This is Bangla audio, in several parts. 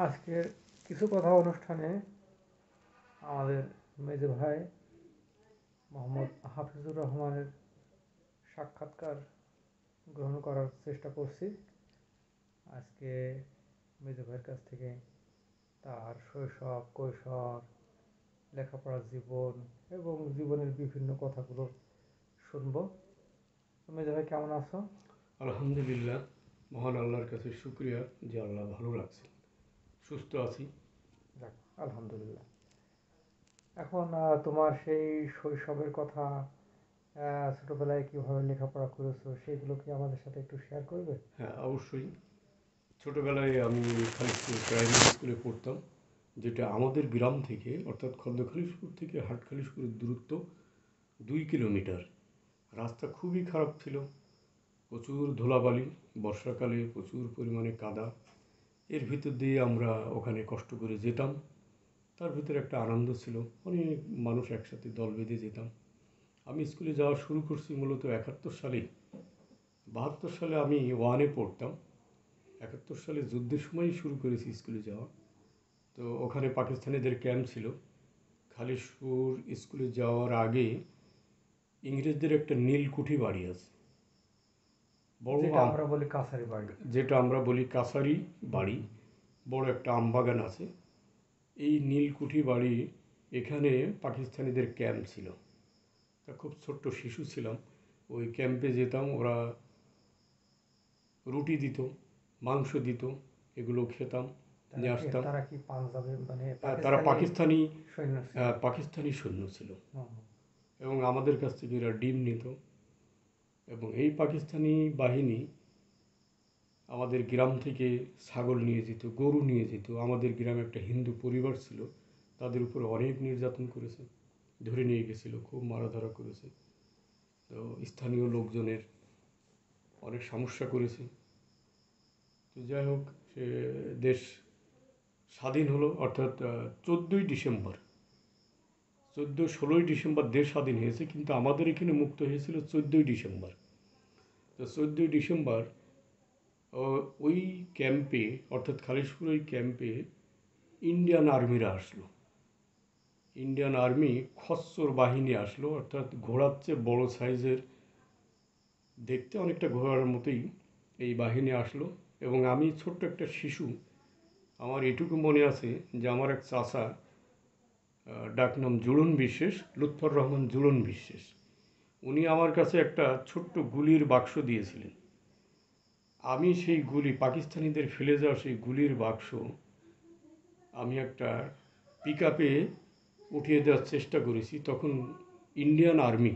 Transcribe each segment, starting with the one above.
আজকের কিছু কথা অনুষ্ঠানে আমাদের মেজো ভাই মোহাম্মদ হাফিজুর রহমানের সাক্ষাৎকার গ্রহণ করার চেষ্টা করছি। আজকে মেজো ভাইয়ের কাছ থেকে তার শৈশব, কৈশোর, লেখাপড়ার জীবন এবং জীবনের বিভিন্ন কথাগুলো শুনবো। মেজো ভাই, কেমন আছো? আলহামদুলিল্লাহ, মহান আল্লাহর কাছে শুকরিয়া যে আল্লাহ ভালো রাখছেন, সুস্থ আছি। যাক, আলহামদুলিল্লাহ। এখন তোমার সেই শৈশবের কথা, ছোটবেলায় কিভাবে লেখাপড়া করেছো, সেগুলো কি আমাদের সাথে একটু শেয়ার করবে? হ্যাঁ, অবশ্যই। ছোটোবেলায় আমি খালিশপুর প্রাইমারি স্কুলে পড়তাম, যেটা আমাদের গ্রাম থেকে অর্থাৎ খন্দখালিশপুর থেকে হাটখালিশপুরের দূরত্ব 2 কিলোমিটার। রাস্তা খুবই খারাপ ছিল, প্রচুর ধুলাবালি, বর্ষাকালে প্রচুর পরিমাণে কাদা। এর ভিতর দিয়ে আমরা ওখানে কষ্ট করে যেতাম। তার ভিতরে একটা আনন্দ ছিল, অনেক মানুষ একসাথে দল বেঁধে যেতাম। আমি স্কুলে যাওয়া শুরু করছি মূলত 71 সালে। 72 সালে আমি 1-এ পড়তাম। 71 সালে যুদ্ধের সময়ই শুরু করেছি স্কুলে যাওয়া। তো ওখানে পাকিস্তানিদের ক্যাম্প ছিল। খালিশপুর স্কুলে যাওয়ার আগে ইংরেজদের একটা নীলকুঠি বাড়ি আছে, বড় যেটা আমরা বলি কাছারি বাড়ি। যেটা আমরা বলি কাছারি বাড়ি। বড় একটা আমবাগান আছে। এই নীলকুঠি বাড়ি, এখানে পাকিস্তানিদের ক্যাম্প ছিল। তা খুব ছোট্ট শিশু ছিলাম, ওই ক্যাম্পে যেতাম। ওরা রুটি দিত, মাংস দিত, এগুলো খেতাম, নিয়ে আসতাম। তারা কি পাঞ্জাবি, মানে তারা পাকিস্তানি সৈন্য ছিল? পাকিস্তানি সৈন্য ছিল। হুম, এবং আমাদের কাছ থেকে এরা ডিম নিত। এবং এই পাকিস্তানি বাহিনী আমাদের গ্রাম থেকে ছাগল নিয়ে যেত, গরু নিয়ে যেত। আমাদের গ্রামে একটা হিন্দু পরিবার ছিল, তাদের উপরে অনেক নির্যাতন করেছে, ধরে নিয়ে গেছিলো, খুব মারাধরা করেছে। তো স্থানীয় লোকজনের অনেক সমস্যা করেছে। তো যাই হোক, সে দেশ স্বাধীন হলো, অর্থাৎ 14ই ডিসেম্বর, 16ই ডিসেম্বর দেশ স্বাধীন হয়েছে, কিন্তু আমাদের এখানে মুক্ত হয়েছিল 14ই ডিসেম্বর। তো 14ই ডিসেম্বর ওই ক্যাম্পে, অর্থাৎ খালিশপুর ওই ক্যাম্পে ইন্ডিয়ান আর্মিরা আসলো। ইন্ডিয়ান আর্মি খচ্চর বাহিনী আসলো, অর্থাৎ ঘোড়ার চেয়ে বড় সাইজের, দেখতে অনেকটা ঘোড়ার মতোই এই বাহিনী আসলো। এবং আমি ছোট্ট একটা শিশু, আমার এটুকু মনে আছে যে আমার এক চাচা, ডাকনাম জুলন বিশ্বাস, লুৎফর রহমান জুলন বিশ্বাস, উনি আমার কাছে একটা ছোট্ট গুলির বাক্স দিয়েছিলেন। আমি সেই গুলি, পাকিস্তানিদের ফেলে যাওয়া সেই গুলির বাক্স, আমি একটা পিক আপে উঠিয়ে দেওয়ার চেষ্টা করেছি। তখন ইন্ডিয়ান আর্মি,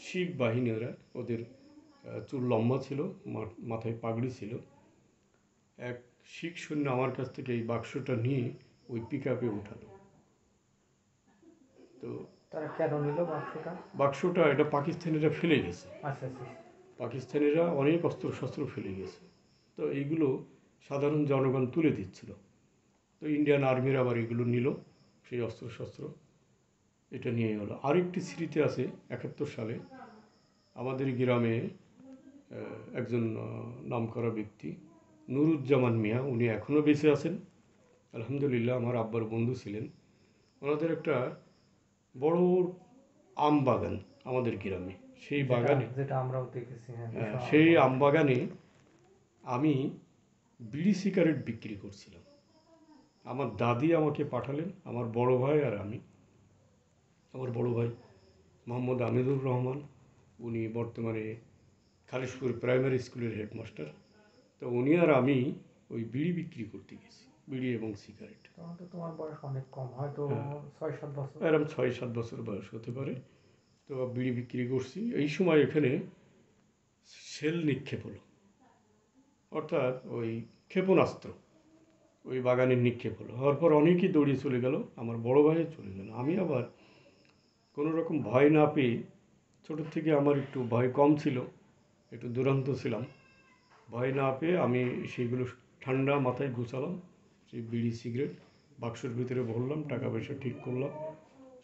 শিখ বাহিনী, ওরা, ওদের চুল লম্বা ছিল, মাথায় পাগড়ি ছিল। এক শিখ সৈন্য আমার কাছ থেকে এই বাক্সটা নিয়ে ওই পিক আপে উঠালো। তো তারা কেন নিল বাক্সটা? বাক্সটা এটা পাকিস্তানিরা ফেলে গেছে। আচ্ছা আচ্ছা। পাকিস্তানিরা অনেক অস্ত্রশস্ত্র ফেলে গেছে। তো এইগুলো সাধারণ জনগণ তুলে দিচ্ছিল। তো ইন্ডিয়ান আর্মির আবার এগুলো নিল, সেই অস্ত্রশস্ত্র। এটা নিয়ে হলো। আরেকটি স্মৃতি আছে, 71 সালে আমাদের গ্রামে একজন নামকরা ব্যক্তি, নুরুজ্জামান মিয়া, উনি এখনও বেঁচে আছেন আলহামদুলিল্লাহ, আমার আব্বার বন্ধু ছিলেন। ওনাদের একটা বড় আম বাগান আমাদের গ্রামে। সেই বাগানে, যেটা আমরাও দেখেছি, সেই আম বাগানে আমি বিড়ি সিগারেট বিক্রি করছিলাম। আমার দাদি আমাকে পাঠালেন, আমার বড় ভাই আর আমি। আমার বড় ভাই মোহাম্মদ আমিদুর রহমান, উনি বর্তমানে খালিশপুর প্রাইমারি স্কুলের হেডমাস্টার। তো উনি আর আমি ওই বিড়ি বিক্রি করতে গেছি, বিড়ি এবং সিগারেট। তখন তো তোমার বয়স অনেক কম, হয়তো 6-7 বছর, এরকম 6-7 বছর বয়স হতে পারে। তো বিড়ি বিক্রি করছি। এই সময় এখানে সেল নিক্ষেপ হলো, অর্থাৎ ওই ক্ষেপণাস্ত্র ওই বাগানে নিক্ষেপ হলো। হওয়ার পর অনেকেই দৌড়িয়ে চলে গেল, আমার বড় ভাই চলে গেল। আমি আবার কোনো রকম ভয় না পেয়ে, ছোটোর থেকে আমার একটু ভয় কম ছিল, একটু দুরন্ত ছিলাম, ভয় না পেয়ে আমি সেইগুলো ঠান্ডা মাথায় গুছালাম। সেই বিড়ি সিগারেট বাক্সের ভিতরে ভরলাম, টাকা পয়সা ঠিক করলাম।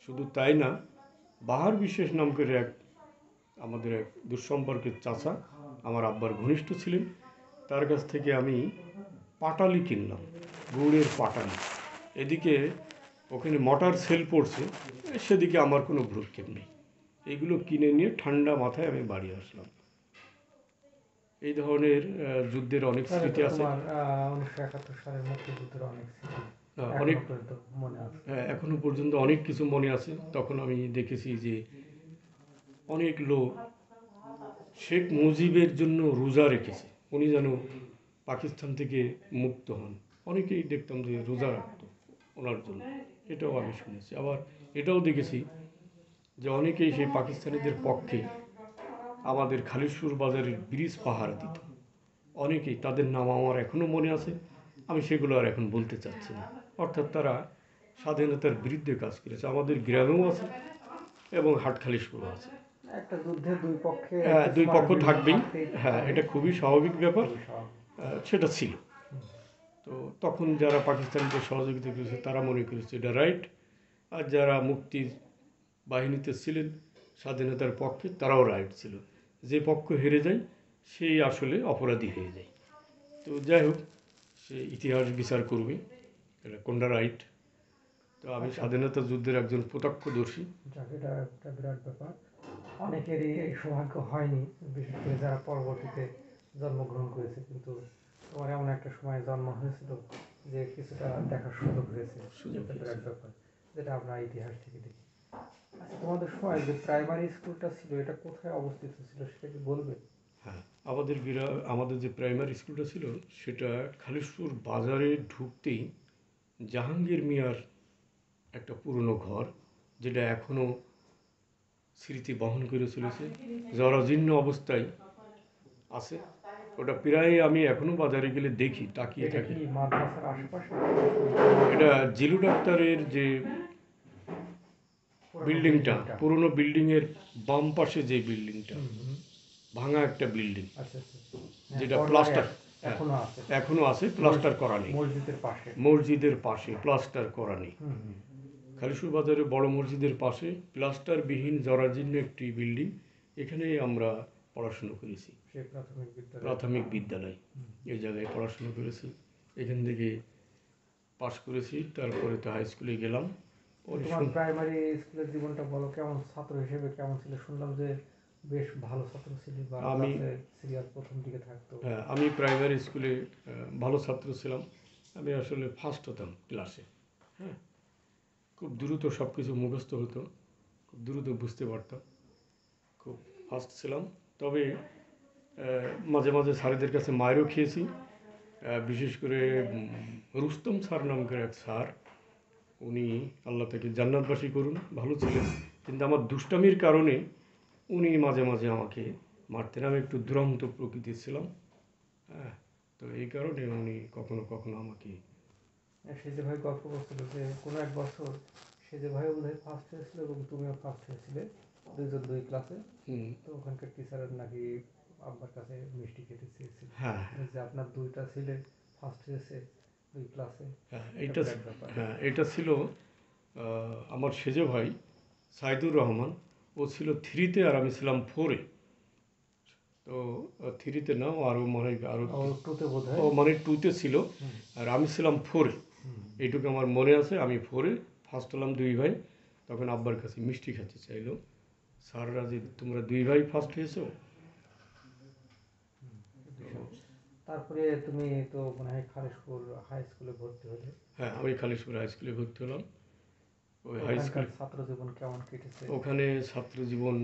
শুধু তাই না, বাহার বিশেষ নাম করে আমাদের এক দুঃসম্পর্কের চাচা, আমার আব্বার ঘনিষ্ঠ ছিলেন, তার কাছ থেকে আমি পাটালি কিনলাম, গৌড়ের পাটালি, এদিকে ওখানে মোটর সেল পড়ছে, সেদিকে আমার কোনো ভ্রুক্ষেপ নেই। এগুলো কিনে নিয়ে ঠান্ডা মাথায় আমি বাড়ি আসলাম। এই ধরনের যুদ্ধের অনেক তাহলে স্মৃতি তো আছে। তোমার 1971 সালের মুক্তিযুদ্ধের অনেক স্মৃতি অনেক, এখনো পর্যন্ত মনে আছে। এখনো পর্যন্ত অনেক কিছু মনে আছে। তখন আমি দেখেছি যে অনেক লোক শেখ মুজিবের জন্য রোজা রেখেছে, উনি যেন পাকিস্তান থেকে মুক্ত হন। অনেকেই দেখতাম যে রোজা রাখতো ওনার জন্য, এটাও আমি শুনেছি। আবার এটাও দেখেছি যে অনেকেই সেই পাকিস্তানিদের পক্ষে আমাদের খালিশপুর বাজারের ব্রিজ পাহারা দিত। অনেকেই, তাদের নাম আমার এখনও মনে আছে, আমি সেগুলো আর এখন বলতে চাচ্ছি না। অর্থাৎ তারা স্বাধীনতার বিরুদ্ধে কাজ করেছে, আমাদের গ্রামেও আছে এবং হাটখালিশপুরও আছে। একটা যুদ্ধে দুই পক্ষে হ্যাঁ, একটু দুই smart পক্ষ building থাকবেই। থাকতেই হ্যাঁ, পারে, এটা খুবই স্বাভাবিক ব্যাপার। খুবই স্বাভাবিক। সেটা ছিল। তো তখন যারা পাকিস্তানিদের সহযোগিতা করেছে তারা মনে করেছে এটা রাইট, আর যারা মুক্তির বাহিনীতে ছিলেন স্বাধীনতার পক্ষে তারাও রাইট ছিল। যে পক্ষ হেরে যায় সেই আসলে অপরাধী হয়ে যায়। তো যাই হোক, সে ইতিহাস বিচার করবে এটা কোনটা রাইট। তো আমি আচ্ছা, স্বাধীনতা যুদ্ধের একজন প্রত্যক্ষদর্শী। যাক, এটা একটা বিরাট ব্যাপার। অনেকেরই এই সৌভাগ্য হয়নি, বিশেষ করে যারা পরবর্তীতে জন্মগ্রহণ করেছে। কিন্তু তোমার এমন একটা সময় জন্ম হয়েছিল যে কিছুটা দেখার সুযোগ হয়েছে, সুযোগ একটা হয়েছে। বিরাট ব্যাপার, যেটা আমরা ইতিহাস থেকে দেখি। আচ্ছা, তোমাদের সময় যে প্রাইমারি স্কুলটা ছিল এটা কোথায় অবস্থিত ছিল সেটা কি বলবে? হ্যাঁ, আমাদের যে প্রাইমারি স্কুলটা ছিল সেটা খালিশপুর বাজারে ঢুকতেই জাহাঙ্গীর মিয়ার একটা পুরনো ঘর, যেটা এখনও স্মৃতি বহন করে চলেছে, জরাজীর্ণ অবস্থায় আছে। ওটা প্রায় আমি এখনও বাজারে গেলে দেখি, তাকিয়ে এটা থাকি। কি মাদ্রাসার আশেপাশে? এটা জিলু ডাক্তারের যে পুরনো বিল্ডিংটা, বিল্ডিংটা? পুরনো বিল্ডিংয়ের বাম পাশে যে বিল্ডিংটা, হুম, হুম। ভাঙা একটা বিল্ডিং, আচ্ছা, আচ্ছা। হ্যাঁ, যেটা কর্নারে প্লাস্টার, হ্যাঁ এখনো আছে। এখনো আছে, প্লাস্টার করা নেই। মসজিদের পাশে। মসজিদের পাশে প্লাস্টার করা নেই। হুম, হুম। খালিশপুর বাজারে বড় মসজিদের পাশে প্লাস্টারবিহীন জরাজীর্ণ একটি বিল্ডিং, এখানেই আমরা পড়াশুনো করেছি। সেই প্রাথমিক বিদ্যালয়। প্রাথমিক বিদ্যালয়, এই জায়গায় পড়াশুনো করেছি। এখান থেকে পাশ করেছি, তারপরে তো হাই স্কুলে গেলাম। তোমার প্রাইমারি স্কুলের জীবনটা বলো, কেমন ছাত্র হিসেবে কেমন ছিল? শুনলাম যে বেশ ভালো ছাত্র ছিলি, বা আমি ক্লাসে সিরিয়াল প্রথম দিকে থাকতো। হ্যাঁ, আমি প্রাইমারি স্কুলে ভালো ছাত্র ছিলাম। আমি আসলে ফার্স্ট হতাম ক্লাসে। হ্যাঁ, খুব দ্রুত সব কিছু মুখস্থ হতো, খুব দ্রুত বুঝতে পারতাম, খুব ফাস্ট ছিলাম। তবে মাঝে মাঝে স্যারেদের কাছে মায়েরও খেয়েছি। বিশেষ করে রুস্তম স্যার নামকের এক স্যার, উনি, আল্লাহ তাকে জান্নাতবাসী করুন, ভালো ছিলেন। কিন্তু আমার দুষ্টামির কারণে উনি মাঝে মাঝে আমাকে মারতেন। আমি একটু দুরন্ত প্রকৃতির ছিলাম। হ্যাঁ, তো এই কারণে উনি কখনো কখনো আমাকে। সেজে ভাই গল্প করছিল যে কোনো এক বছর সেজে ভাইও বোধহয় ফার্স্ট হয়েছিল এবং তুমিও ফার্স্ট হয়েছিলে, দুইজন দুই ক্লাসে। হুম, তো ওখানকার টিচারের নাকি আব্বার কাছে মিষ্টি খেতে চেয়েছিল, হ্যাঁ যে আপনার দুইটা ছেলে ফার্স্ট হয়েছে দুই ক্লাসে। হ্যাঁ, এটা এইটা, বিরাট ব্যাপার। হ্যাঁ এটা ছিল আমার সেজে ভাই সাইদুর রহমান। ও ছিল থ্রিতে আর আমি ছিলাম ফোরে। তো থ্রিতে না, ও আরও মানে আরও, ও টুতে বোধ ও হয়। মানে টুতে ছিল আর আমি ছিলাম ফোরে। এইটুকু আমার মনে আছে। আমি ফোরে ফার্স্ট হলাম, দুই ভাই। তখন আব্বার কাছে মিষ্টি খেতে চাইলো স্যাররা যে তোমরা দুই ভাই ফার্স্ট হয়েছো। তারপরে তুমি তো মনে হয় খালিশপুর হাই স্কুলে ভর্তি হলে। হ্যাঁ, আমি খালিশপুর হাই স্কুলে ভর্তি হলাম। ওই হাই ওখানকার স্কুল, ছাত্র জীবন কেমন কেটেছে? ওখানে ছাত্র জীবন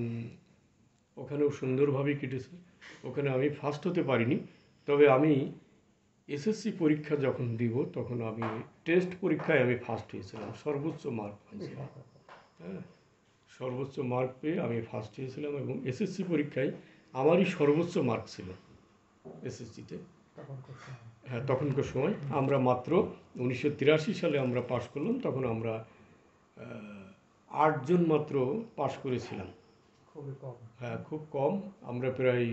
ওখানেও সুন্দরভাবেই কেটেছে। ওখানে আমি ফার্স্ট হতে পারিনি, তবে আমি এসএসসি পরীক্ষা যখন দিব তখন আমি টেস্ট পরীক্ষায় আমি ফার্স্ট হয়েছিলাম, সর্বোচ্চ মার্ক পেয়েছিলাম। হ্যাঁ, সর্বোচ্চ মার্ক পেয়ে আমি ফার্স্ট হয়েছিলাম এবং এসএসসি পরীক্ষায় আমারই সর্বোচ্চ মার্ক ছিল এসএসসিতে। তখনকার সময়। হ্যাঁ, তখনকার সময় আমরা মাত্র 1983 সালে আমরা পাশ করলাম। তখন আমরা 8 জন মাত্র পাশ করেছিলাম। খুবই কম। হ্যাঁ, খুব কম। আমরা প্রায়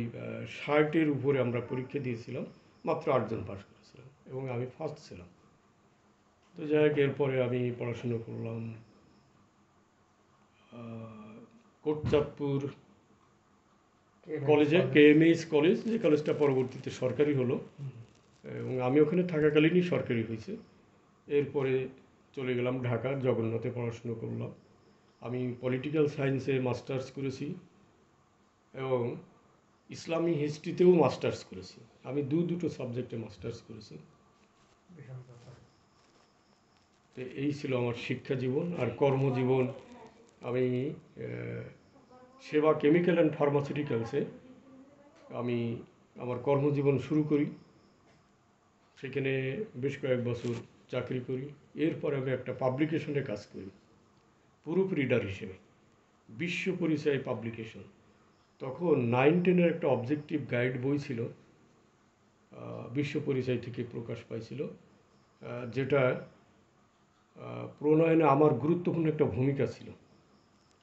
60-এর উপরে আমরা পরীক্ষা দিয়েছিলাম, মাত্র 8 জন পাশ করেছিলাম এবং আমি ফার্স্ট ছিলাম। তো যাই হোক, এরপরে আমি পড়াশুনো করলাম কোটচাঁদপুর কলেজে, কেএমএইচ কলেজ, যে কলেজটা পরবর্তীতে সরকারি হলো এবং আমি ওখানে থাকাকালীনই সরকারি হয়েছে। এরপরে চলে গেলাম ঢাকা, জগন্নাথে পড়াশুনো করলাম। আমি পলিটিক্যাল সায়েন্সে মাস্টার্স করেছি এবং ইসলামী হিস্ট্রিতেও মাস্টার্স করেছি। আমি দুটো সাবজেক্টে মাস্টার্স করেছি। বিশাল ব্যাপার। তো এই ছিল আমার শিক্ষা জীবন। আর কর্মজীবন, আমি সেবা কেমিক্যাল অ্যান্ড ফার্মাসিউটিক্যালসে আমি আমার কর্মজীবন শুরু করি। সেখানে বেশ কয়েক বছর চাকরি করি। এরপর আমি একটা পাবলিকেশনে কাজ করি প্রুফ রিডার হিসেবে, বিশ্ব পরিচয় পাবলিকেশন। তখন 9-10-এর একটা অবজেক্টিভ গাইড বই ছিল, বিশ্ব পরিচয় থেকে প্রকাশ পাইছিল, যেটা প্রণয়নে আমার গুরুত্বপূর্ণ একটা ভূমিকা ছিল।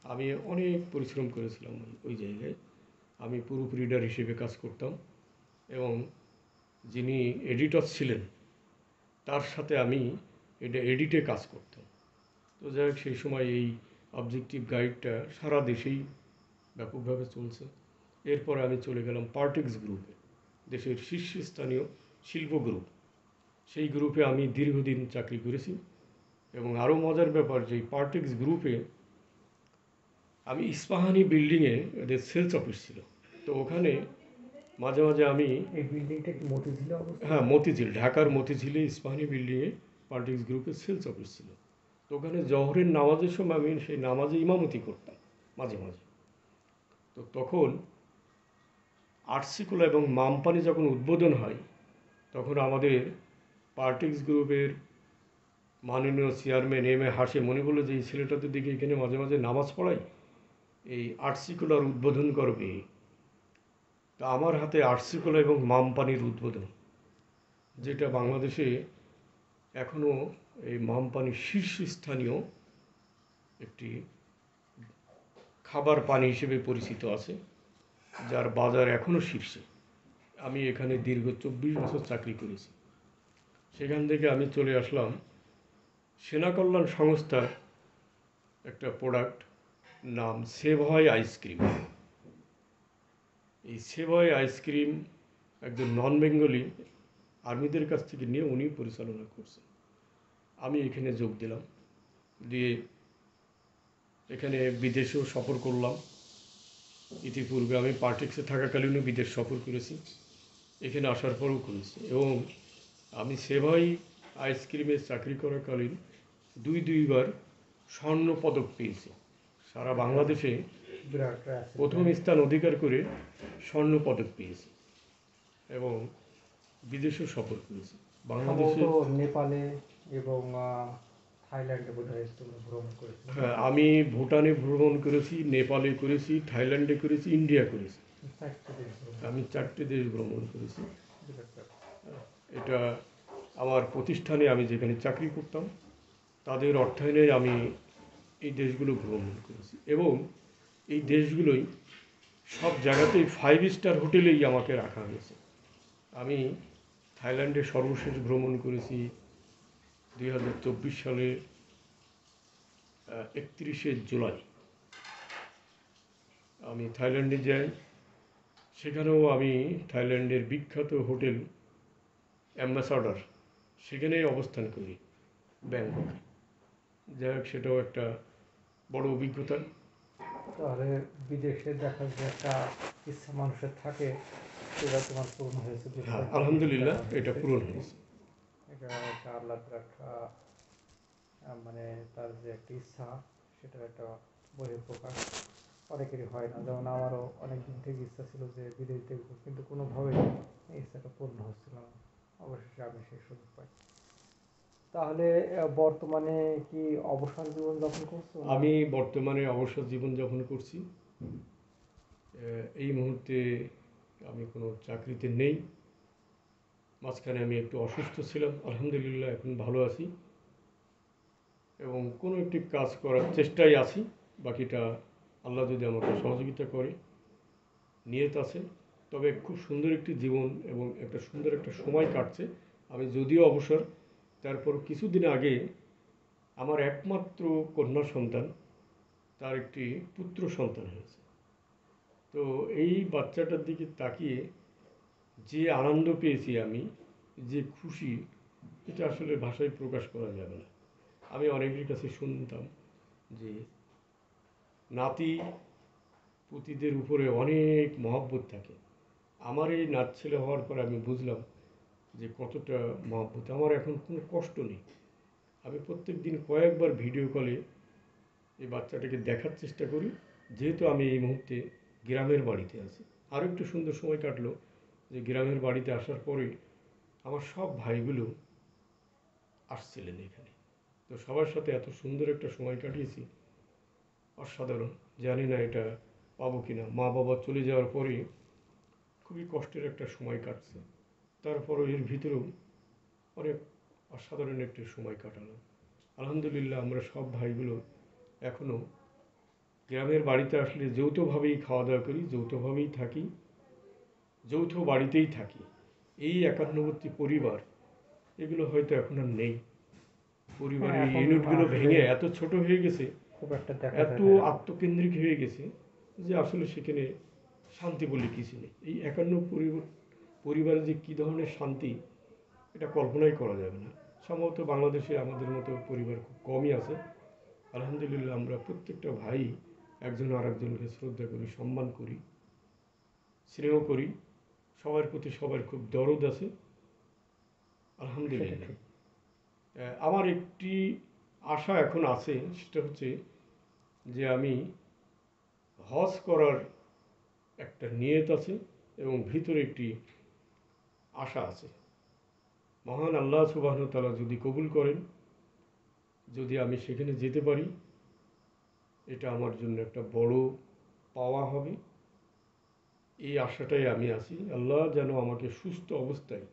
আমি অনেক পরিশ্রম করেছিলাম ওই জায়গায়। আমি প্রুফ রিডার হিসেবে কাজ করতাম এবং যিনি এডিটর ছিলেন তার সাথে আমি এটা এডিটে কাজ করতাম। তো যাই হোক, সেই সময় এই অবজেক্টিভ গাইডটা সারা দেশেই ব্যাপকভাবে চলছে। এরপর আমি চলে গেলাম পার্টিক্স গ্রুপে, দেশের শীর্ষস্থানীয় শিল্প গ্রুপ। সেই গ্রুপে আমি দীর্ঘদিন চাকরি করেছি এবং আরও মজার ব্যাপার যে পার্টিক্স গ্রুপে আমি ইস্পাহানি বিল্ডিংয়ে ওদের সেলস অফিস ছিল। তো ওখানে মাঝে মাঝে আমি, এই বিল্ডিংটা কি মতিঝিলে অবস্থিত? হ্যাঁ, মতিঝিল, ঢাকার মতিঝিলে ইস্পাহানি বিল্ডিংয়ে পার্টিক্স গ্রুপের সেলস অফিস ছিল। তো ওখানে জহরের নামাজের সময় আমি সেই নামাজে ইমামতি করতাম মাঝে মাঝে। তো তখন আরসিকোলা এবং মামপানি যখন উদ্বোধন হয়, তখন আমাদের পার্টিক্স গ্রুপের মাননীয় চেয়ারম্যান এম এ হাশেম মনে করলো যে এই ছেলেটাদের দিকে এখানে মাঝে মাঝে নামাজ পড়াই, এই আরসিকোলার উদ্বোধন করবে। তা আমার হাতে আরসিকোলা এবং মামপানির উদ্বোধন, যেটা বাংলাদেশে এখনও এই মামপানি শীর্ষস্থানীয় একটি খাবার পানি হিসেবে পরিচিত আছে, যার বাজার এখনও শীর্ষে। আমি এখানে দীর্ঘ 24 বছর চাকরি করেছি। সেখান থেকে আমি চলে আসলাম সেনা কল্যাণ সংস্থার একটা প্রোডাক্ট, নাম সেভয় আইসক্রিম। এই সেভয় আইসক্রিম একজন নন বেঙ্গলি আর্মিদের কাছ থেকে নিয়ে উনি পরিচালনা করছেন। আমি এখানে যোগ দিলাম, দিয়ে এখানে বিদেশেও সফর করলাম। ইতিপূর্বে আমি পার্টিক্সে থাকাকালীনও বিদেশ সফর করেছি, এখানে আসার পরও করেছি। এবং আমি সেভাই আইসক্রিমের চাকরি করাকালীন দুইবার স্বর্ণ পদক পেয়েছি। সারা বাংলাদেশে বিরাট প্রথম স্থান অধিকার করে স্বর্ণ পদক পেয়েছি এবং বিদেশেও সফর করেছি। বাংলাদেশে, সম্ভবত নেপালে এবং থাইল্যান্ডে বোধহয় তুমি ভ্রমণ করেছো। হ্যাঁ, আমি ভুটানে ভ্রমণ করেছি, নেপালে করেছি, থাইল্যান্ডে করেছি, ইন্ডিয়া করেছি। 4টে দেশ ভ্রমণ। আমি 4টে দেশ ভ্রমণ করেছি। বিরাট ব্যাপার। এটা আমার প্রতিষ্ঠানে আমি যেখানে চাকরি করতাম তাদের অর্থায়নে আমি এই দেশগুলো ভ্রমণ করেছি এবং এই দেশগুলোই সব জায়গাতেই 5 স্টার হোটেলেই আমাকে রাখা হয়েছে। আমি থাইল্যান্ডে সর্বশেষ ভ্রমণ করেছি 2024 সালে 31শে জুলাই। আমি থাইল্যান্ডে যাই, সেখানেও আমি থাইল্যান্ডের বিখ্যাত হোটেল অ্যাম্বাসাডর, সেখানেই অবস্থান করি ব্যাংককে। যাই হোক, সেটাও একটা বড় অভিজ্ঞতা। তাহলে বিদেশে দেখার যে একটা ইচ্ছা মানুষের থাকে, সেটা তোমার পূর্ণ হয়েছে। হ্যাঁ, আলহামদুলিল্লাহ, এটা পূরণ হয়েছে। এটা একটা আল্লাহ বিরাট মানে তার যে একটা ইচ্ছা, সেটার একটা বহিঃপ্রকাশ অনেকেরই হয় না। যেমন আমারও অনেক দিন থেকে ইচ্ছা ছিল যে বিদেশ দেখবো, কিন্তু কোনোভাবেই এই ইচ্ছাটা পূর্ণ হচ্ছিল না। অবশেষে আমি সেই সুযোগ পাই। তাহলে বর্তমানে কি অবসর জীবন যাপন করছো? আমি বর্তমানে অবসর জীবনযাপন করছি। এই মুহূর্তে আমি কোনো চাকরিতে নেই। মাঝখানে আমি একটু অসুস্থ ছিলাম, আলহামদুলিল্লাহ এখন ভালো আছি এবং কোনো একটি কাজ করার চেষ্টায় আছি। বাকিটা আল্লাহ যদি আমাকে সহযোগিতা করে, নিয়ত আছে। তবে খুব সুন্দর একটি জীবন এবং একটা সুন্দর একটা সময় কাটছে। আমি যদিও অবসর, তারপর কিছুদিন আগে আমার একমাত্র কন্যা সন্তান, তার একটি পুত্র সন্তান হয়েছে। তো এই বাচ্চাটার দিকে তাকিয়ে যে আনন্দ পেয়েছি আমি, যে খুশি, এটা আসলে ভাষায় প্রকাশ করা যাবে না। আমি অনেকের কাছে শুনতাম যে নাতি পুতিদের উপরে অনেক মহব্বত থাকে। আমার এই নাত ছেলে হওয়ার পর আমি বুঝলাম যে কতটা মহব্বত। আমার এখন কোনো কষ্ট নেই। আমি প্রত্যেক দিন কয়েকবার ভিডিও কলে এই বাচ্চাটাকে দেখার চেষ্টা করি, যেহেতু আমি এই মুহূর্তে গ্রামের বাড়িতে আছি। আরও একটু সুন্দর সময় কাটলো যে গ্রামের বাড়িতে আসার পরে আমার সব ভাইগুলো আসছিলেন এখানে। তো সবার সাথে এত সুন্দর একটা সময় কাটিয়েছি, অসাধারণ। জানি না এটা পাবো কিনা। মা বাবা চলে যাওয়ার পরে খুবই কষ্টের একটা সময় কাটছে, তারপরও এর ভিতরেও অনেক অসাধারণ একটা সময় কাটালাম। আলহামদুলিল্লাহ আমরা সব ভাইগুলো এখনও গ্রামের বাড়িতে আসলে যৌথভাবেই খাওয়া দাওয়া করি, যৌথভাবেই থাকি, যৌথ বাড়িতেই থাকি। এই একান্নবর্তী পরিবার এগুলো হয়তো এখন আর নেই। হ্যাঁ, পরিবারের এখন ইউনিটগুলো আসলে ভেঙে এত ছোট হয়ে গেছে, খুব একটা দেখা এত যায় না। আত্মকেন্দ্রিক হয়ে গেছে যে আসলে সেখানে শান্তি বলে কিছু নেই। এই একান্ন পরিবারে যে কী ধরনের শান্তি, এটা কল্পনাই করা যাবে না। সম্ভবত বাংলাদেশে আমাদের মতো পরিবার খুব কমই আছে। আলহামদুলিল্লাহ আমরা প্রত্যেকটা ভাই একজন আর একজনকে শ্রদ্ধা করি, সম্মান করি, স্নেহ করি। সবার প্রতি সবার খুব দরদ আছে, সেটা আলহামদুলিল্লাহ। ঠিক। আমার একটি আশা এখন আছে, সেটা হচ্ছে যে আমি হজ করার একটা নিয়ত আছে এবং ভিতরে একটি আশা আছে। মহান আল্লাহ সুবহানাহু ওয়া তাআলা যদি কবুল করেন, যদি আমি সেখানে যেতে পারি, এটা আমার জন্য একটা বড় পাওয়া হবে। এই আশাটাই আমি আছি। আল্লাহ যেন আমাকে সুস্থ অবস্থায়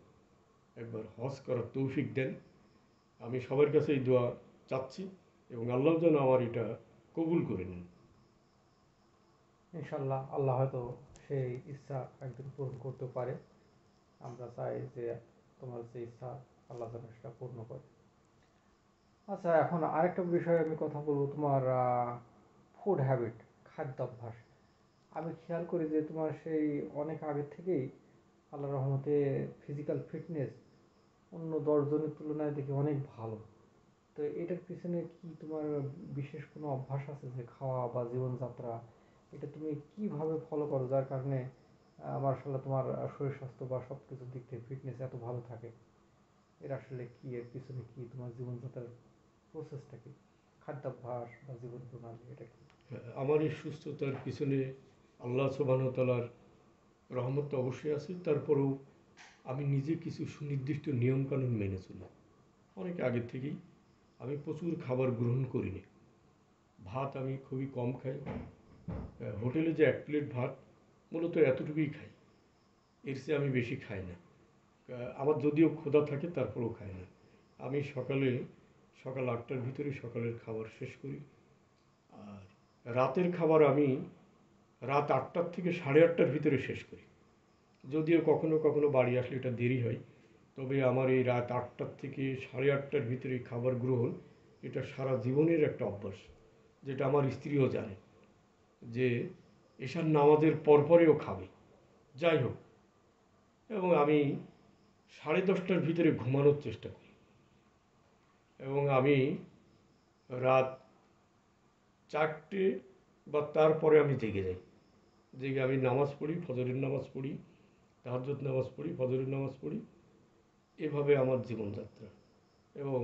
একবার হজ করার তৌফিক দেন। আমি সবার কাছে এই দোয়া চাচ্ছি এবং আল্লাহ যেন আমার এটা কবুল করে নেন। ইনশাল্লাহ আল্লাহ হয়তো সেই ইচ্ছা একদিন পূরণ করতে পারে। আমরা চাই যে তোমার যে ইচ্ছা আল্লাহ যেন সেটা পূর্ণ করে। আচ্ছা, এখন আরেকটা বিষয়ে আমি কথা বলবো, তোমার ফুড হ্যাবিট, খাদ্যাভ্যাস। আমি খেয়াল করি যে তোমার সেই অনেক আগে থেকেই আল্লাহর রহমতে ফিজিক্যাল ফিটনেস অন্য 10 জনের তুলনায় দেখি অনেক ভালো। তো এটার পিছনে কি তোমার বিশেষ কোনো অভ্যাস আছে, যে খাওয়া বা জীবনযাত্রা, এটা তুমি কিভাবে ফলো করো যার কারণে মার্শাল্লাহ তোমার শরীর স্বাস্থ্য বা সব কিছুর দিক থেকে ফিটনেস এত ভালো থাকে? এর আসলে কি, এর পিছনে কি তোমার জীবনযাত্রার প্রসেসটা কি, খাদ্যাভ্যাস বা জীবন প্রণালী, এটা কি? আমার এই সুস্থতার পিছনে আল্লাহ সুবহানাহু ওয়া তাআলার রহমত তো অবশ্যই আছে। তারপরেও আমি নিজে কিছু সুনির্দিষ্ট নিয়মকানুন মেনে চলি। অনেক আগে থেকেই আমি প্রচুর খাবার গ্রহণ করি না। ভাত আমি খুবই কম খাই। হোটেলে যে 1 প্লেট ভাত মূলত এতটুকুই খাই, এর চেয়ে আমি বেশি খাই না। আমার যদিও ক্ষুধা থাকে তারপরেও খাই না। আমি সকাল 8টার ভিতরে সকালের খাবার শেষ করি। আর রাতের খাবার আমি রাত 8টার থেকে 8:30টার ভিতরে শেষ করি। যদিও কখনো কখনো বাড়ি আসলে এটা দেরি হয়, তবে আমার এই রাত 8টার থেকে 8:30টার ভিতরে খাবার গ্রহণ, এটা সারা জীবনের একটা অভ্যাস, যেটা আমার স্ত্রীও জানে যে এশার নামাজের পরপরেও খাবে, যাই হোক। এবং আমি 10:30টার ভিতরে ঘুমানোর চেষ্টা করি এবং আমি রাত 4টে বা তারপরে আমি জেগে যাই। জেগে আমি নামাজ পড়ি, ফজরের নামাজ পড়ি, তাহাজ্জুদ নামাজ পড়ি, ফজরের নামাজ পড়ি। এভাবে আমার জীবনযাত্রা। এবং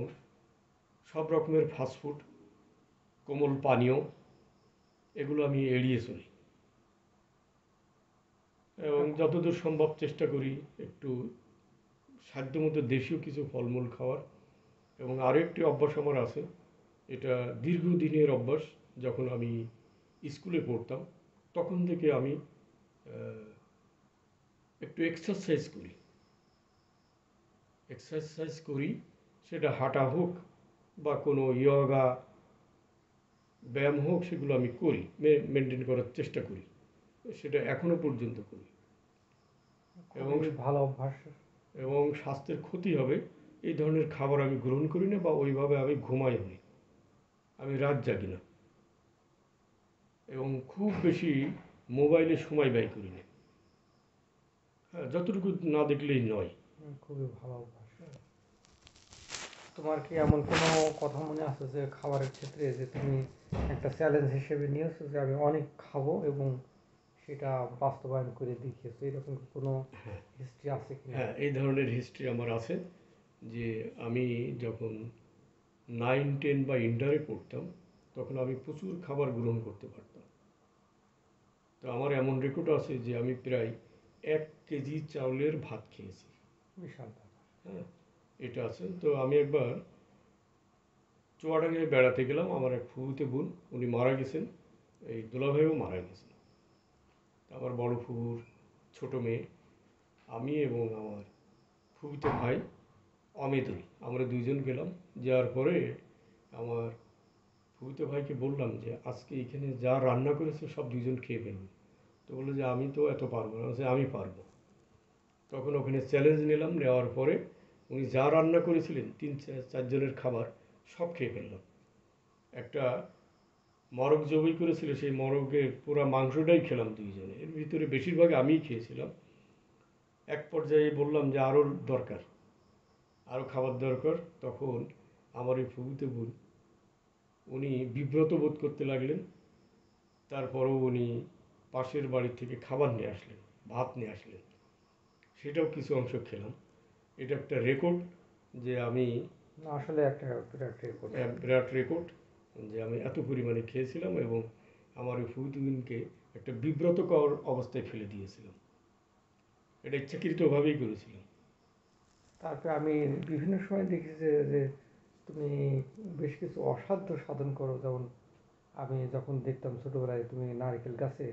সব রকমের ফাস্টফুড, কোমল পানীয়, এগুলো আমি এড়িয়ে চলি এবং যতদূর সম্ভব চেষ্টা করি একটু সাধ্যমতো দেশীয় কিছু ফলমূল খাওয়ার। এবং আরও একটি অভ্যাস আমার আছে, এটা দীর্ঘদিনের অভ্যাস। যখন আমি স্কুলে পড়তাম তখন থেকে আমি একটু এক্সারসাইজ করি। সেটা হাঁটা হোক বা কোনো ইয়োগা ব্যায়াম হোক, সেগুলো আমি করি, মেনটেন করার চেষ্টা করি। সেটা এখনও পর্যন্ত করি। এবং খুবই ভালো অভ্যাস। এবং স্বাস্থ্যের ক্ষতি হবে এই ধরনের খাবার আমি গ্রহণ করি না, বা ওইভাবে আমি ঘুমাইও নি। আমি রাত জাগি না এবং খুব বেশি মোবাইলে সময় ব্যয় করি না। হ্যাঁ, যতটুকু না দেখলেই নয়। খুবই ভালো অভ্যাস। তোমার কি এমন কোনো কথা মনে আছে যে খাবারের ক্ষেত্রে যে তুমি একটা চ্যালেঞ্জ হিসেবে নিয়েছো যে আমি অনেক খাবো এবং সেটা বাস্তবায়ন করে দেখিয়েছো, এরকম কি কোনো হিস্ট্রি আছে কিনা? হ্যাঁ, এই ধরনের হিস্ট্রি আমার আছে যে আমি যখন 9, 10 বা ইন্টারে পড়তাম তখন আমি প্রচুর খাবার গ্রহণ করতে পারতাম। তো আমার এমন রেকর্ড আছে যে আমি প্রায় 1 কেজি চাউলের ভাত খেয়েছি। বিশাল ব্যাপার। হ্যাঁ, এটা আছে। তো আমি একবার চুয়াডাঙ্গায় বেড়াতে গেলাম, আমার এক ফুফুতে বোন উনি মারা গেছেন, এই দুলাভাইও মারা গেছেন। তো আমার বড় ফুফুর ছোট মেয়ে, আমি এবং আমার ফুফুতে ভাই অমেদুল, আমরা দুইজন গেলাম। যাওয়ার পরে আমার ফুফুতে ভাইকে বললাম যে আজকে এখানে যা রান্না করেছে সব দুইজন খেয়ে ফেলবে। তো বললো যে আমি তো এত পারবো না। বলছে, আমি পারবো। তখন ওখানে চ্যালেঞ্জ নিলাম, নেওয়ার পরে উনি যা রান্না করেছিলেন 3-4 জনের খাবার সব খেয়ে ফেললাম। একটা মরগ জবাই করেছিল, সেই মরগের পুরো মাংসটাই খেলাম দুইজনে, এর ভিতরে বেশিরভাগ আমিই খেয়েছিলাম। এক পর্যায়ে বললাম যে আরও দরকার, আরও খাবার দরকার। তখন আমার এই ফুফুতে বোন উনি বিব্রত বোধ করতে লাগলেন। তারপরেও উনি পাশের বাড়ি থেকে খাবার নিয়ে আসলেন, ভাত নিয়ে আসলেন, সেটাও কিছু অংশ খেলাম। এটা একটা রেকর্ড যে আমি না, আসলে একটা বিরাট রেকর্ড। বিরাট রেকর্ড যে আমি এত পরিমাণে খেয়েছিলাম এবং আমার ওই ফুতুদিনকে একটা বিব্রতকর অবস্থায় ফেলে দিয়েছিলাম। এটা ইচ্ছাকৃতভাবেই করেছিলাম। তারপরে আমি বিভিন্ন সময় দেখি যে তুমি বেশ কিছু অসাধ্য সাধন করো, যেমন আমি যখন দেখতাম ছোটবেলায় তুমি নারকেল গাছে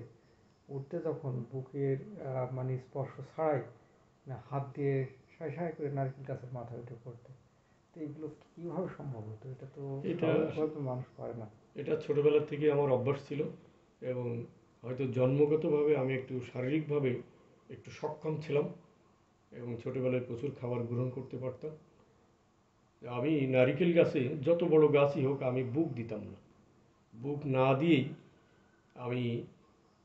উঠতে, যখন বুকের মানে স্পর্শ ছাড়াই না হাত দিয়ে সায় সায় করে নারকেল গাছের মাথায় উঠে পড়তে। তো এগুলো কীভাবে সম্ভব হতো? এটা তো এটা স্বাভাবিকভাবে মানুষ পারে না। এটা ছোটোবেলা থেকে আমার অভ্যাস ছিল এবং হয়তো জন্মগতভাবে আমি একটু শারীরিকভাবে একটু সক্ষম ছিলাম এবং ছোটোবেলায় প্রচুর খাবার গ্রহণ করতে পারতাম। আমি নারিকেল গাছে যত বড় গাছই হোক আমি বুক দিতাম না। বুক না দিয়েই আমি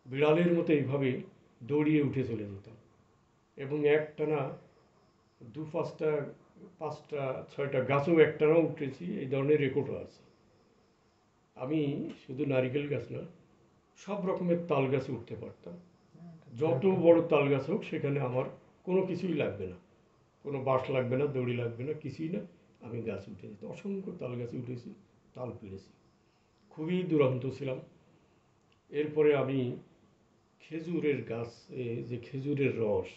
বিড়ালের মতো এইভাবে দৌড়িয়ে উঠে চলে যেতাম এবং একটানা 2-5টা 5টা 6টা গাছও একটানা উঠেছি, এই ধরনের রেকর্ডও আছে। আমি শুধু নারিকেল গাছ না, সব রকমের তাল গাছে উঠতে পারতাম। যত বড় তাল গাছ হোক সেখানে আমার কোনো কিছুই লাগবে না, কোনো বাঁশ লাগবে না, দড়ি লাগবে না, কিছুই না, আমি গাছে উঠে যেতাম। অসংখ্য তাল গাছে উঠেছি, তাল পেড়েছি, খুবই দুরন্ত ছিলাম। এরপরে আমি খেজুরের গাছে যে খেজুরের রস,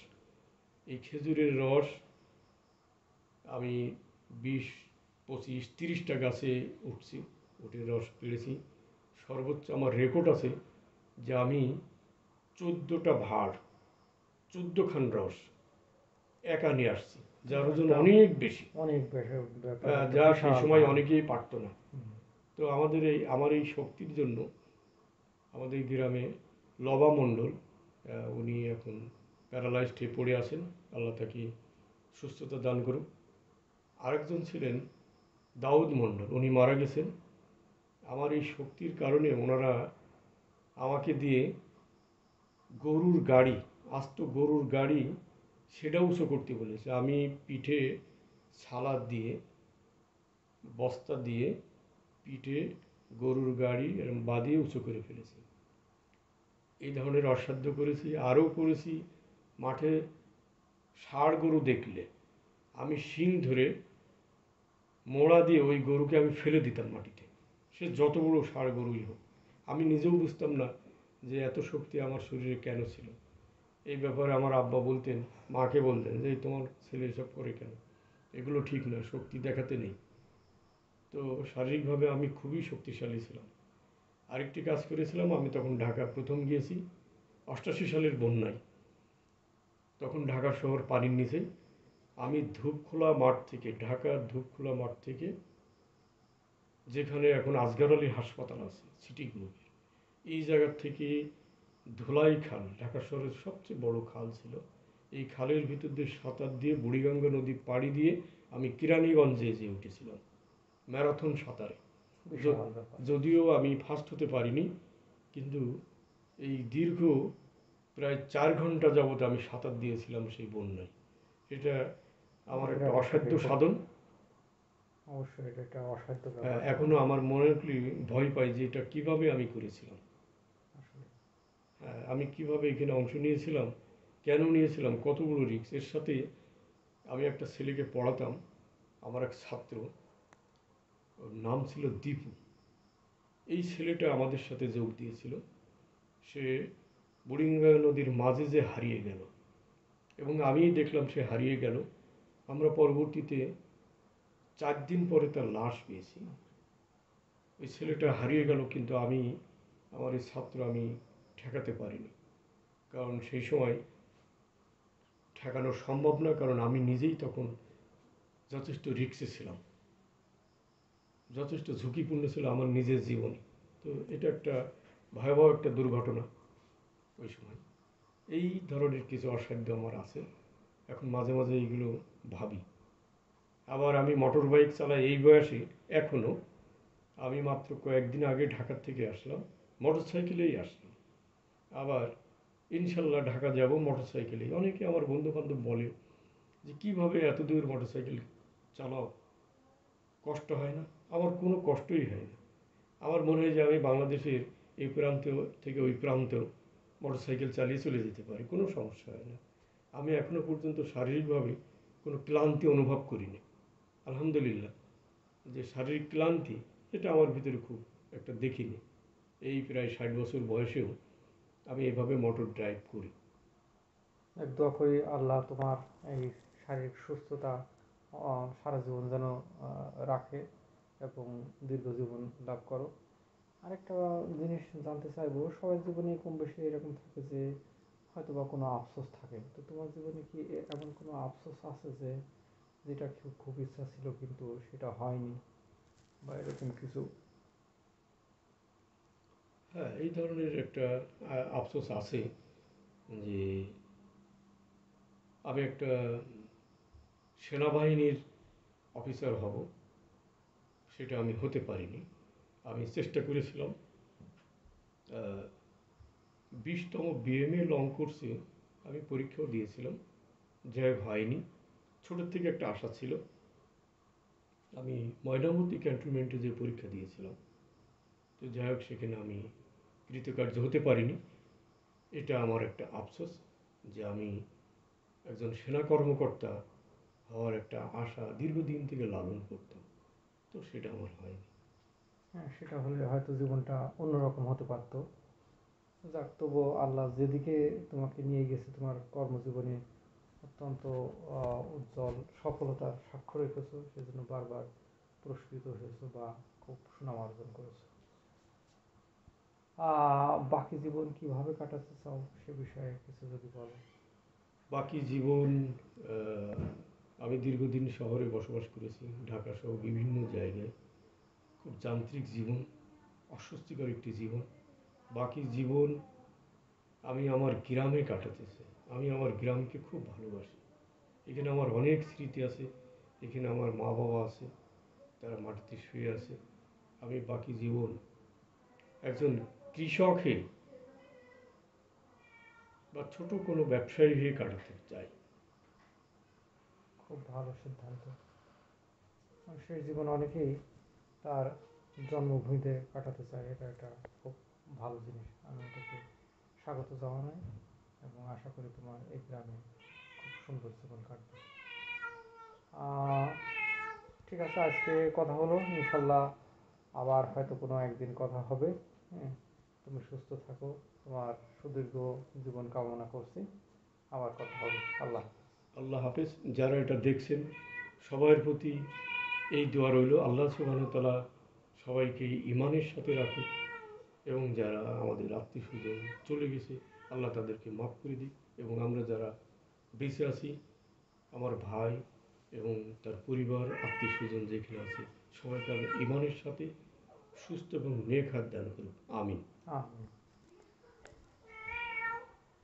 এই খেজুরের রস আমি 20-25-30টা গাছে উঠছি, উঠে রস পেড়েছি। সর্বোচ্চ আমার রেকর্ড আছে যে আমি 14টা ভাঁড়, 14খান রস একা নিয়ে আসছি, যার ওজন অনেক বেশি, অনেক বেশি ব্যাপার, যা সেই বিশাল সময় ভার। অনেকেই পারতো না। তো আমার এই শক্তির জন্য আমাদের গ্রামে লবা মণ্ডল, উনি এখন প্যারালাইজড হয়ে পড়ে আছেন, আল্লাহ তাকে সুস্থতা দান করুক। আরেকজন ছিলেন দাউদ মণ্ডল, উনি মারা গেছেন। আমার এই শক্তির কারণে ওনারা আমাকে দিয়ে গরুর গাড়ি, আস্ত গরুর গাড়ি, সেটা উঁচু করতে বলেছে। আমি পিঠে ছালাদ দিয়ে, বস্তা দিয়ে পিঠে গরুর গাড়ি এরকম বাঁধিয়ে উঁচু করে ফেলেছি। এই ধরনের অসাধ্য করেছি। আরও করেছি, মাঠে ষাঁড় গরু দেখলে আমি শিং ধরে মোড়া দিয়ে ওই গরুকে আমি ফেলে দিতাম মাটিতে, সে যত বড় ষাঁড় গরুই হোক। আমি নিজেও বুঝতাম না যে এত শক্তি আমার শরীরে কেন ছিল। এই ব্যাপারে আমার আব্বা বলতেন, মাকে বলতেন যে তোমার ছেলে এসব করে কেন, এগুলো ঠিক না, শক্তি দেখাতে নেই। তো শারীরিকভাবে আমি খুবই শক্তিশালী ছিলাম। আরেকটি কাজ করেছিলাম, আমি তখন ঢাকা প্রথম গিয়েছি 88 সালের বন্যায়, তখন ঢাকা শহর পানির নিচে। আমি ধূপখোলা মাঠ থেকে, ঢাকার ধূপখোলা মাঠ থেকে, যেখানে এখন আজগর আলী হাসপাতাল আছে সিটি গ্রুপের, এই জায়গার থেকে ধুলাই খাল, ঢাকা শহরের সবচেয়ে বড় খাল ছিল, এই খালের ভিতর দিয়ে সাঁতার দিয়ে বুড়িগঙ্গা নদী পাড়ি দিয়ে আমি কেরানীগঞ্জে যেয়ে উঠেছিলাম ম্যারাথন সাঁতারে। বিশাল ব্যাপার। যদিও আমি ফার্স্ট হতে পারিনি, কিন্তু এই দীর্ঘ প্রায় 4 ঘন্টা যাবৎ আমি সাঁতার দিয়েছিলাম সেই বন্যায়। এটা আমার একটা বিরাট একটা অসাধ্য রেকর্ড। সাধন। অবশ্যই এটা একটা অসাধ্য হ্যাঁ, ব্যাপার। এখনো আমার মনে করি ভয় পাই যে এটা কিভাবে আমি করেছিলাম। আসলে হ্যাঁ, আমি কিভাবে এখানে অংশ নিয়েছিলাম, কেন নিয়েছিলাম, কত বড় রিস্ক। এর সাথে আমি একটা ছেলেকে পড়াতাম, আমার এক ছাত্র, ওর নাম ছিল দীপু। এই ছেলেটা আমাদের সাথে যোগ দিয়েছিল। সে বুড়িগঙ্গা নদীর মাঝে যে হারিয়ে গেল, এবং আমি দেখলাম সে হারিয়ে গেল। আমরা পরবর্তীতে 4 দিন পরে তার লাশ পেয়েছি। ওই ছেলেটা হারিয়ে গেল, কিন্তু আমার এই ছাত্র আমি ঠেকাতে পারিনি, কারণ সেই সময় ঠেকানো সম্ভব না, কারণ আমি নিজেই তখন যথেষ্ট রিস্কে ছিলাম, যথেষ্ট ঝুঁকিপূর্ণ ছিল আমার নিজের জীবনে। তো এটা একটা ভয়াবহ একটা দুর্ঘটনা ওই সময়। এই ধরনের কিছু অসাধ্য আমার আছে, এখন মাঝে মাঝে এইগুলো ভাবি। আবার আমি মোটর বাইক চালাই এই বয়সে এখনও। আমি মাত্র কয়েকদিন আগে ঢাকা থেকে আসলাম, মোটর সাইকেলেই আসলাম। আবার ইনশাল্লাহ ঢাকা যাব মোটর সাইকেলেই। অনেকে আমার বন্ধু বান্ধব বলে যে কীভাবে এত দূর মোটর সাইকেল চালাও, কষ্ট হয় না? আমার কোনো কষ্টই হয় না। আমার মনে হয় যে আমি বাংলাদেশের এই প্রান্ত থেকে ওই প্রান্ত মোটর সাইকেল চালিয়ে চলে যেতে পারি, কোনো সমস্যা হয় না। আমি এখনও পর্যন্ত শারীরিকভাবে কোনো ক্লান্তি অনুভব করিনি, আলহামদুলিল্লাহ। যে শারীরিক ক্লান্তি, এটা আমার ভিতরে খুব একটা দেখিনি। এই প্রায় 60 বছর বয়সেও আমি এভাবে মোটর ড্রাইভ করি। এক দোয়া করি আল্লাহ তোমার এই শারীরিক সুস্থতা সারা জীবন যেন রাখে এবং দীর্ঘ জীবন লাভ করো। আরেকটা জিনিস জানতে চাইবো, সবার জীবনে কম বেশি এরকম থাকে যে হয়তো বা কোনো আফসোস থাকে, তো তোমার জীবনে কি এমন কোনো আফসোস আছে যে যেটা খুব খুব ইচ্ছা ছিল কিন্তু সেটা হয়নি, বা এরকম কিছু? হ্যাঁ, এই ধরনের একটা আফসোস আছে যে আমি একটা সেনাবাহিনীর অফিসার হব, সেটা আমি হতে পারিনি। আমি চেষ্টা করেছিলাম 20তম বিএমএ লং কোর্সে, আমি পরীক্ষাও দিয়েছিলাম, যাই হোক হয়নি। ছোটোর থেকে একটা আশা ছিল। আমি ময়নামতি ক্যান্টনমেন্টে যে পরীক্ষা দিয়েছিলাম, তো যাই হোক সেখানে আমি কৃতকার্য হতে পারিনি। এটা আমার একটা আফসোস যে আমি একজন সেনা কর্মকর্তা হওয়ার একটা আশা দীর্ঘদিন থেকে লালন করতাম, তো সেটা আমার হয়নি। হ্যাঁ, সেটা হলে হয়তো জীবনটা অন্যরকম হতে পারতো। যাক, তবুও আল্লাহ যেদিকে তোমাকে নিয়ে গেছে তোমার কর্মজীবনে অত্যন্ত উজ্জ্বল সফলতার স্বাক্ষর রেখেছো, সেজন্য বারবার পুরস্কৃত হয়েছো বা খুব সুনাম অর্জন করেছো। বাকি জীবন কিভাবে কাটাতে চাও সে বিষয়ে কিছু যদি বলো। বাকি জীবন, আমি দীর্ঘদিন শহরে বসবাস করেছি, ঢাকা সহ বিভিন্ন জায়গায়। খুব যান্ত্রিক জীবন, অস্বস্তিকর একটি জীবন। বাকি জীবন আমি আমার গ্রামে কাটাতে চাই। আমি আমার গ্রামকে খুব ভালোবাসি। এখানে আমার অনেক স্মৃতি আছে, এখানে আমার মা বাবা আছে, তারা মাটিতে শুয়ে আছে। আমি বাকি জীবন একজন কৃষক হয়ে বা ছোট কোনো ব্যবসায়ী হয়ে কাটাতে চাই। খুব ভালো সিদ্ধান্ত। মানুষের জীবন অনেকেই তার জন্মভূমিতে কাটাতে চায়, এটা একটা খুব ভালো জিনিস। আমি এটাকে স্বাগত জানাই এবং আশা করি তোমার এই গ্রামে খুব সুন্দর জীবন কাটবে। আহ, ঠিক আছে, আজকে কথা হলো, ইনশাল্লাহ আবার হয়তো কোনো একদিন কথা হবে। হ্যাঁ, তুমি সুস্থ থাকো, তোমার সুদীর্ঘ জীবন কামনা করছি। আবার কথা হবে। আল্লাহ হাফেজ। আল্লাহ হাফেজ। যারা এটা দেখছেন সবার প্রতি এই দোয়া রইল, আল্লাহ সুবহানাহু ওয়া তাআলা সবাইকে ঈমানের সাথে রাখুক, এবং যারা আমাদের আত্মীয় স্বজন চলে গেছে আল্লাহ তাদেরকে মাফ করে দিক, এবং আমরা যারা বেঁচে আছি, আমার ভাই এবং তার পরিবার আত্মীয় স্বজন যেখানে আছে সবাইকে আল্লাহ ঈমানের সাথে সুস্থ এবং নেক হায়াত দান করুক, আমিন। আমিন।